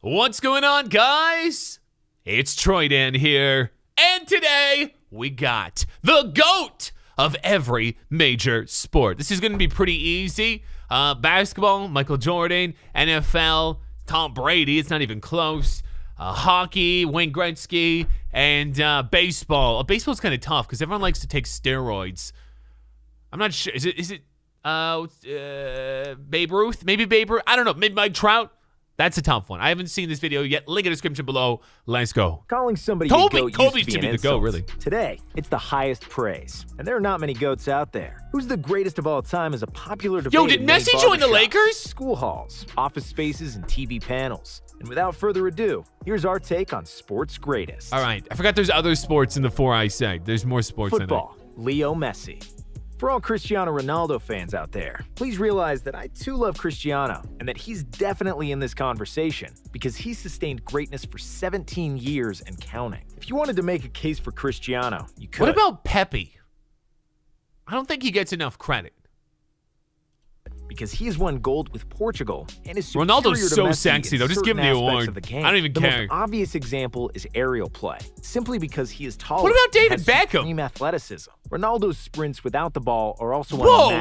What's going on, guys? It's Troydan here, and today we got the GOAT of every major sport. This is going to be pretty easy. Basketball, Michael Jordan. NFL, Tom Brady. It's not even close. Hockey, Wayne Gretzky, and baseball. Baseball's kind of tough because everyone likes to take steroids. I'm not sure. Is it Babe Ruth? Maybe Babe Ruth? I don't know. Maybe Mike Trout? That's a tough one. I haven't seen this video yet. Link in the description below. Let's go. Calling somebody a GOAT used to be the GOAT, really. Today, it's the highest praise. And there are not many GOATs out there. Who's the greatest of all time is a popular debate. Yo, did Messi join the Lakers? School halls, office spaces, and TV panels. And without further ado, here's our take on sports greatest. All right. I forgot there's other sports in the four I said. There's more sports Football, Leo Messi. For all Cristiano Ronaldo fans out there, please realize that I too love Cristiano and that he's definitely in this conversation because he's sustained greatness for 17 years and counting. If you wanted to make a case for Cristiano, you could. What about Pepe? I don't think he gets enough credit. Because he has won gold with Portugal and is Ronaldo's so Messi sexy though. Just give him the award. I don't even care. The most obvious example is aerial play, simply because he is taller. What about David and has Beckham? Supreme athleticism. Ronaldo's sprints without the ball are also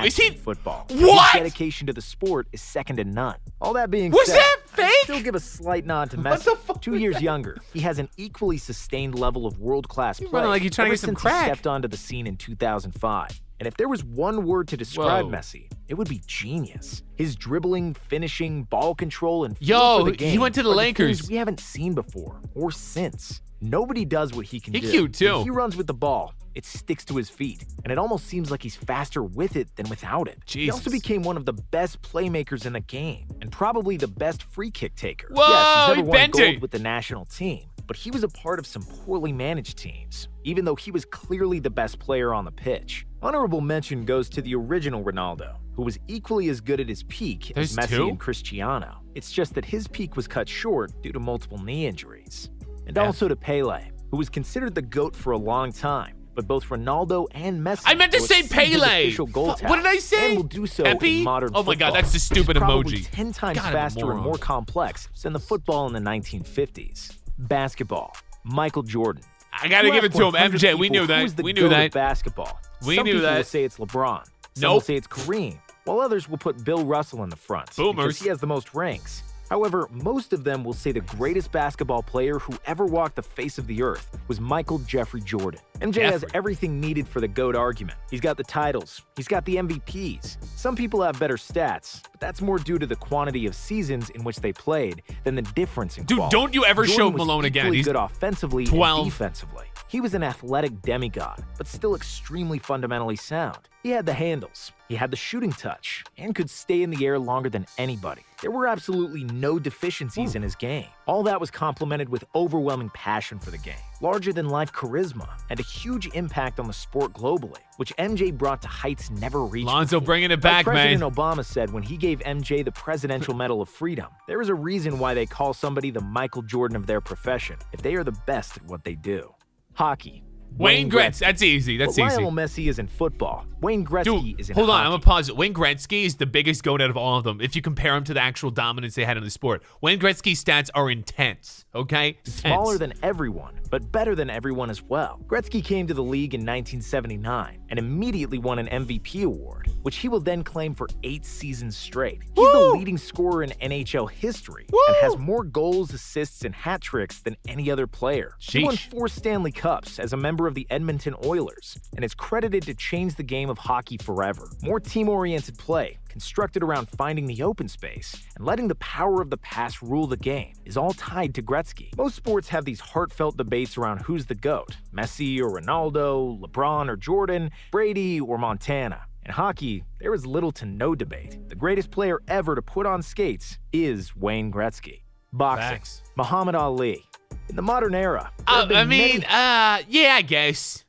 is he in football. What? His dedication to the sport is second to none. All that being Was said, that fake? I'd still give a slight nod to Messi. 2 years younger, he has an equally sustained level of world-class play. Running like you're trying to get some since crack. He stepped onto the scene in 2005. And if there was one word to describe Whoa. Messi, it would be genius. His dribbling, finishing, ball control, and feel for the game he went to the are Lakers. things we haven't seen before or since. Nobody does what he can do. He's cute too. When he runs with the ball, it sticks to his feet, and it almost seems like he's faster with it than without it. Jesus. He also became one of the best playmakers in the game, and probably the best free kick taker. Whoa, yes, he's he never won bent gold it. with the national team, but he was a part of some poorly managed teams, even though he was clearly the best player on the pitch. Honorable mention goes to the original Ronaldo, who was equally as good at his peak as There's Messi two? and Cristiano. It's just that his peak was cut short due to multiple knee injuries. And also to Pele, who was considered the GOAT for a long time, but both Ronaldo and Messi. I meant to will say exceed his Pele. official goal What tally, did I say? And will do so Pepe? in modern Oh my God, football. that's the stupid It's probably emoji. 10 times God, I'm a faster and moron. more complex than the football in the 1950s. Basketball, Michael Jordan. I gotta give it to him. MJ, we knew that. We knew that. Basketball. We Some knew people that. will say it's LeBron. Some will Nope. say it's Kareem, while others will put Bill Russell in the front Boomers. because he has the most rings. However, most of them will say the greatest basketball player who ever walked the face of the earth was Michael Jeffrey Jordan. MJ has Jeffrey. everything needed for the GOAT argument. He's got the titles, he's got the MVPs. Some people have better stats, but that's more due to the quantity of seasons in which they played than the difference in Dude, quality. don't you ever Jordan show was Malone again. equally He's good offensively 12. and defensively. He was an athletic demigod, but still extremely fundamentally sound. He had the handles, he had the shooting touch, and could stay in the air longer than anybody. There were absolutely no deficiencies in his game. All that was complemented with overwhelming passion for the game, larger-than-life charisma, and a huge impact on the sport globally, which MJ brought to heights never reached Lonzo before. bringing it Like back, man. President Obama said when he gave MJ the Presidential Medal of Freedom, there is a reason why they call somebody the Michael Jordan of their profession, if they are the best at what they do. Hockey. Wayne Gretzky. That's easy. That's But easy. Lionel Messi is in football. Wayne Gretzky is in hold on. hockey. I'm going to pause it. Wayne Gretzky is the biggest GOAT out of all of them. If you compare him to the actual dominance they had in the sport. Wayne Gretzky's stats are intense, okay? Intense. Smaller than everyone, but better than everyone as well. Gretzky came to the league in 1979 and immediately won an MVP award, which he will then claim for 8 seasons straight. He's the leading scorer in NHL history and has more goals, assists, and hat tricks than any other player. He won Sheesh. 4 Stanley Cups as a member of the Edmonton Oilers and is credited to change the game of hockey forever. More team-oriented play, constructed around finding the open space and letting the power of the pass rule the game, is all tied to Gretzky. Most sports have these heartfelt debates around who's the GOAT, Messi or Ronaldo, LeBron or Jordan, Brady or Montana. In hockey, there is little to no debate. The greatest player ever to put on skates is Wayne Gretzky. Boxing, Facts. Muhammad Ali. In the modern era, there have been I mean, many- yeah, I guess.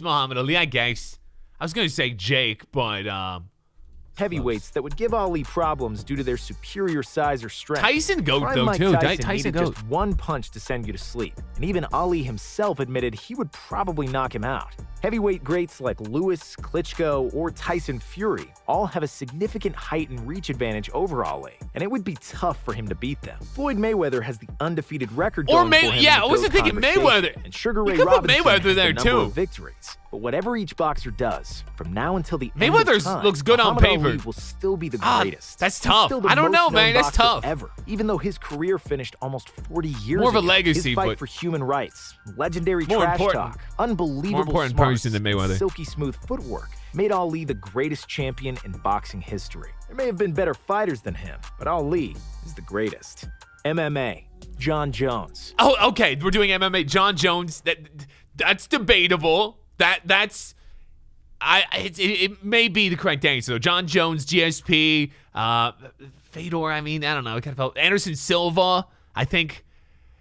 Muhammad Ali, I guess. I was going to say Jake, but, heavyweights that would give Ali problems due to their superior size or strength. Tyson GOAT, Prime though, Mike too. Tyson Tyson needed GOAT. just one punch to send you to sleep, and even Ali himself admitted he would probably knock him out. Heavyweight greats like Lewis, Klitschko, or Tyson Fury all have a significant height and reach advantage over Ali, and it would be tough for him to beat them. Floyd Mayweather has the undefeated record going for him. Yeah, I wasn't thinking Mayweather. And Sugar Ray You could put Robinson Mayweather has there the number too. of victories. But whatever each boxer does, from now until the end Mayweather of time, looks good on Muhammad paper. Ali will still be the greatest. That's He's tough. still the I don't know, most man. known That's boxer tough. Ever, even though his career finished almost 40 years More of a ago. legacy, His fight but for human rights, legendary more trash important. talk, unbelievable More important smarts, person than Mayweather. silky smooth footwork made Ali the greatest champion in boxing history. There may have been better fighters than him, but Ali is the greatest. MMA, John Jones. Oh, okay. We're doing MMA. John Jones. That's debatable. It may be the correct answer. So John Jones, GSP, Fedor. I mean, I don't know. It kind of felt Anderson Silva. I think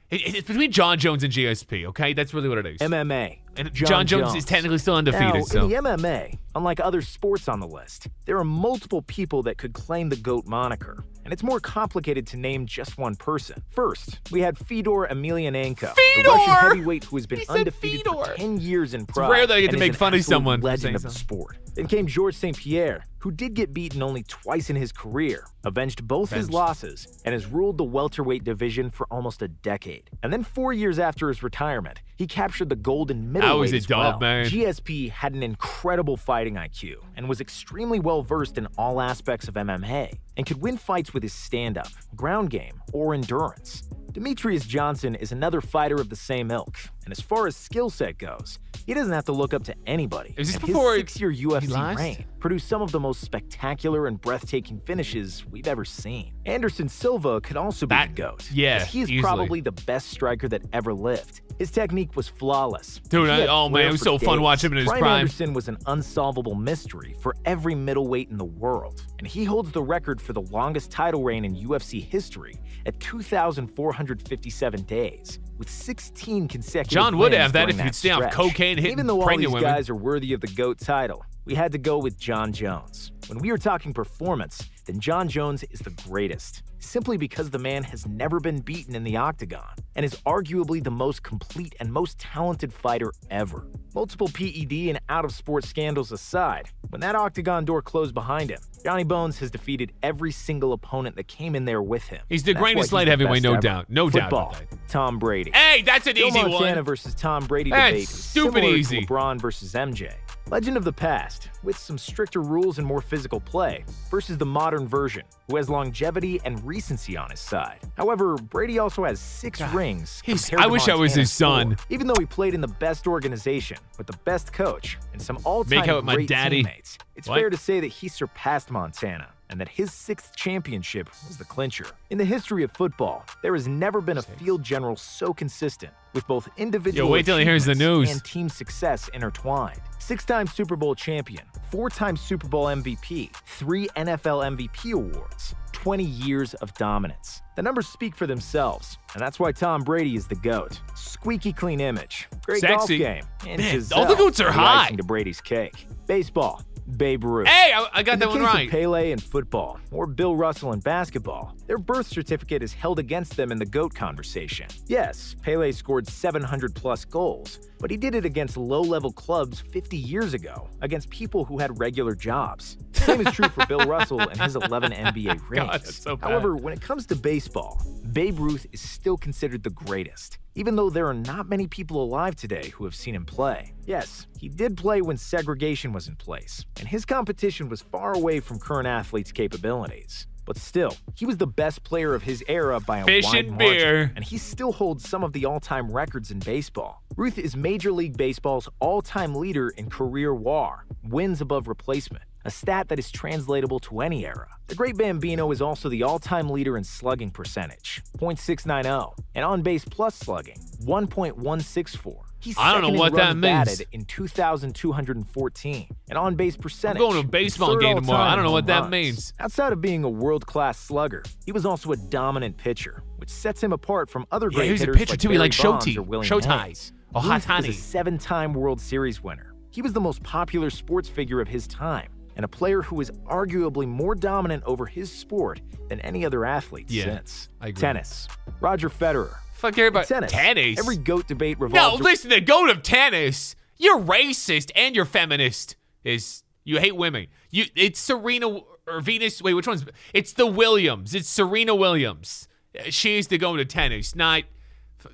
it's between John Jones and GSP. Okay, that's really what it is. MMA. And John Jones is technically still undefeated. Now, So in the MMA, unlike other sports on the list, there are multiple people that could claim the GOAT moniker, and it's more complicated to name just one person. First, we had Fedor Emelianenko, the Russian heavyweight who has been undefeated for 10 years in Pride. It's rare that I get to and make is an fun of absolute someone for legend saying of the so. sport. Then came Georges St. Pierre, who did get beaten only twice in his career, avenged both his losses, and has ruled the welterweight division for almost a decade. And then 4 years after his retirement, he captured the golden middleweight as well. Man. GSP had an incredible fighting IQ and was extremely well versed in all aspects of MMA and could win fights with his stand-up, ground game, or endurance. Demetrius Johnson is another fighter of the same ilk, and as far as skill set goes, he doesn't have to look up to anybody. Is this And before his 6-year he UFC lost? reign produced some of the most spectacular and breathtaking finishes we've ever seen. Anderson Silva could also be the GOAT. Yeah, as he is easily. probably the best striker that ever lived. His technique was flawless. Dude, He had oh man, flair it was for so fun days. watching him in his Brian prime. Anderson was an unsolvable mystery for every middleweight in the world, and he holds the record for the longest title reign in UFC history at 2,457 days, with 16 consecutive John would wins have that during if he could stay off stretch. cocaine, hitting Even though all pregnant these women. guys are worthy of the GOAT title, we had to go with John Jones. When we are talking performance, then John Jones is the greatest, simply because the man has never been beaten in the octagon and is arguably the most complete and most talented fighter ever. Multiple PED and out-of-sport scandals aside, when that octagon door closed behind him, Johnny Bones has defeated every single opponent that came in there with him. He's the And that's why greatest he's light the heavyweight, best no ever. doubt. No doubt Football, about that. Tom Brady. Hey, that's an Joe easy Montana one. versus Tom Brady That's debate is stupid similar easy. to LeBron versus MJ. Legend of the past, with some stricter rules and more physical play, versus the modern version, who has longevity and recency on his side. However, Brady also has 6 rings. compared I to wish I was his Montana's 4, son. even though he played in the best organization, with the best coach, and some all-time Make out with my great daddy. teammates, it's What? fair to say that he surpassed Montana, and that his 6th championship was the clincher. In the history of football, there has never been a field general so consistent, with both individual Yo, wait till he hears the achievements news. and team success intertwined. 6-time Super Bowl champion, 4-time Super Bowl MVP, 3 NFL MVP awards, 20 years of dominance. The numbers speak for themselves, and that's why Tom Brady is the GOAT. Squeaky clean image, great golf Sexy. game, and Man, Giselle, all the GOATs are the hot. icing to Brady's cake. Baseball, Babe Ruth. Hey, I got In that the one case right. of Pele in football, or Bill Russell in basketball, their birth certificate is held against them in the GOAT conversation. Yes, Pele scored 700-plus goals, but he did it against low-level clubs 50 years ago, against people who had regular jobs. Same is true for Bill Russell and his 11 NBA rings. God, that's so bad. However, when it comes to baseball, Babe Ruth is still considered the greatest, even though there are not many people alive today who have seen him play. Yes, he did play when segregation was in place, and his competition was far away from current athletes' capabilities. But still, he was the best player of his era by a Fish wide and margin, beer. and he still holds some of the all-time records in baseball. Ruth is Major League Baseball's all-time leader in career WAR, wins above replacement, a stat that is translatable to any era. The Great Bambino is also the all-time leader in slugging percentage, .690, and on-base plus slugging, 1.164. He's I don't know second in what that runs means. batted in 2,214, and on-base percentage. I'm going to a baseball third game tomorrow. all-time I don't know in what home that runs. means. Outside of being a world-class slugger, he was also a dominant pitcher, which sets him apart from other Yeah, great he was a hitters pitcher like too. He Barry liked Bonds Showtime. or William Showtime. Hayes. Oh, Ruth Hatani. was a 7-time World Series winner. He was the most popular sports figure of his time, and a player who was arguably more dominant over his sport than any other athlete since. I agree. Tennis. Roger Federer. Fuck care about Tennis. tennis. Every GOAT debate No, revolves listen, the GOAT of tennis. You're racist and you're feminist. You hate women. It's Serena or Venus. Wait, which one's? It's the Williams. It's Serena Williams. She's the go to tennis, not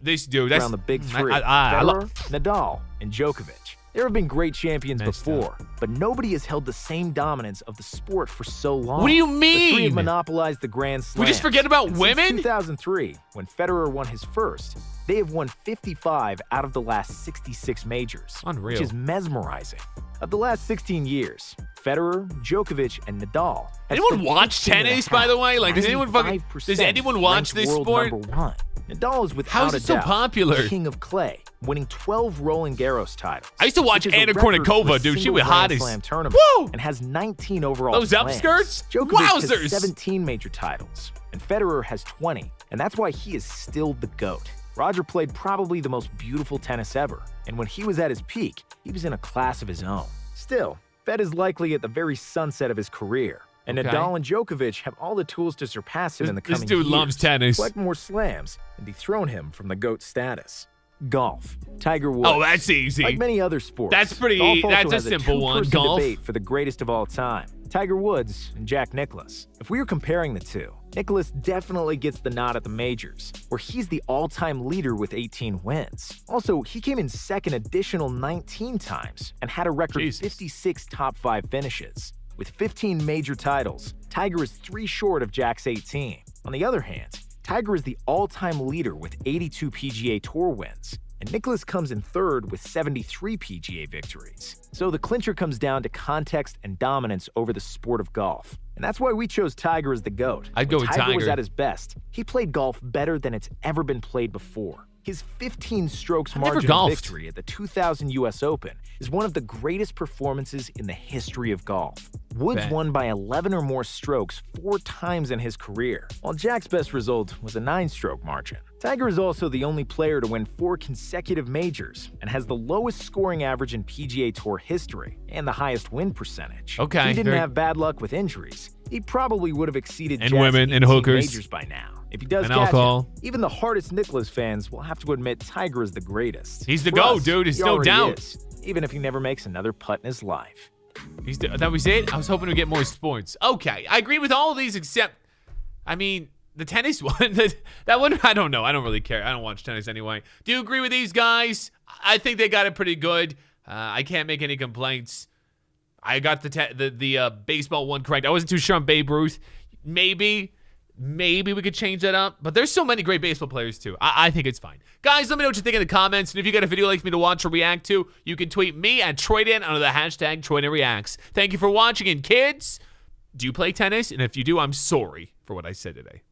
this dude. That's Around the big three, I Federer, Nadal, and Djokovic. There have been great champions Nice before, but nobody has held the same dominance of the sport for so long. What do you The three mean? have monopolized the Grand Slam. We just forget about women? Since 2003, when Federer won his first, they have won 55 out of the last 66 majors. Unreal. Which is mesmerizing. Of the last 16 years, Federer, Djokovic, and Nadal. have Anyone spent watch 15 and a tennis, by half, the way? Like, does anyone 95% watch this ranked sport? world number one. Nadal is without How is a it so doubt popular? the king of clay, winning 12 Roland Garros titles. I used to watch which is a Anna record for Kournikova, a dude. She single was hot Grand as- Slam tournament, Woo! and has 19 overall Those slams. upskirts? Djokovic Wowzers! has 17 major titles, and Federer has 20, and that's why he is still the GOAT. Roger played probably the most beautiful tennis ever, and when he was at his peak, he was in a class of his own. Still, Fed is likely at the very sunset of his career, and Okay. Nadal and Djokovic have all the tools to surpass him in the This coming dude years, loves tennis. collect more slams, and dethrone him from the GOAT status. Golf. Tiger Woods. Oh, that's easy. Like many other sports, That's pretty- golf also that's a has simple one. two-person Golf. debate for the greatest of all time. Tiger Woods and Jack Nicklaus. If we were comparing the two, Nicklaus definitely gets the nod at the majors, where he's the all-time leader with 18 wins. Also, he came in second additional 19 times and had a record Jesus. 56 top 5 finishes. With 15 major titles, Tiger is 3 short of Jack's 18. On the other hand, Tiger is the all-time leader with 82 PGA Tour wins, and Nicklaus comes in third with 73 PGA victories. So the clincher comes down to context and dominance over the sport of golf. And that's why we chose Tiger as the GOAT. I'd go When with Tiger was Tiger. at his best, he played golf better than it's ever been played before. His 15 strokes I've never margin of golfed. victory at the 2000 US Open is one of the greatest performances in the history of golf. Woods Bet. won by 11 or more strokes 4 times in his career, while Jack's best result was a 9-stroke margin. Tiger is also the only player to win 4 consecutive majors and has the lowest scoring average in PGA Tour history and the highest win percentage. Okay, If he didn't very- have bad luck with injuries, he probably would have exceeded And Jack's women and 18 hookers. majors by now. If he does And catch alcohol. it, even the hardest Nicklaus fans will have to admit Tiger is the greatest. He's the For GOAT, us, dude. It's he no already doubt. is, even if he never makes another putt in his life. That was it? I was hoping to get more sports. Okay, I agree with all of these except, I mean, the tennis one. That one, I don't know. I don't really care. I don't watch tennis anyway. Do you agree with these guys? I think they got it pretty good. I can't make any complaints. I got the baseball one correct. I wasn't too sure on Babe Ruth. Maybe we could change that up. But there's so many great baseball players too. I think it's fine. Guys, let me know what you think in the comments. And if you got a video you'd like me to watch or react to, you can tweet me at Troydan under the hashtag TroydanReacts. Thank you for watching. And kids, do you play tennis? And if you do, I'm sorry for what I said today.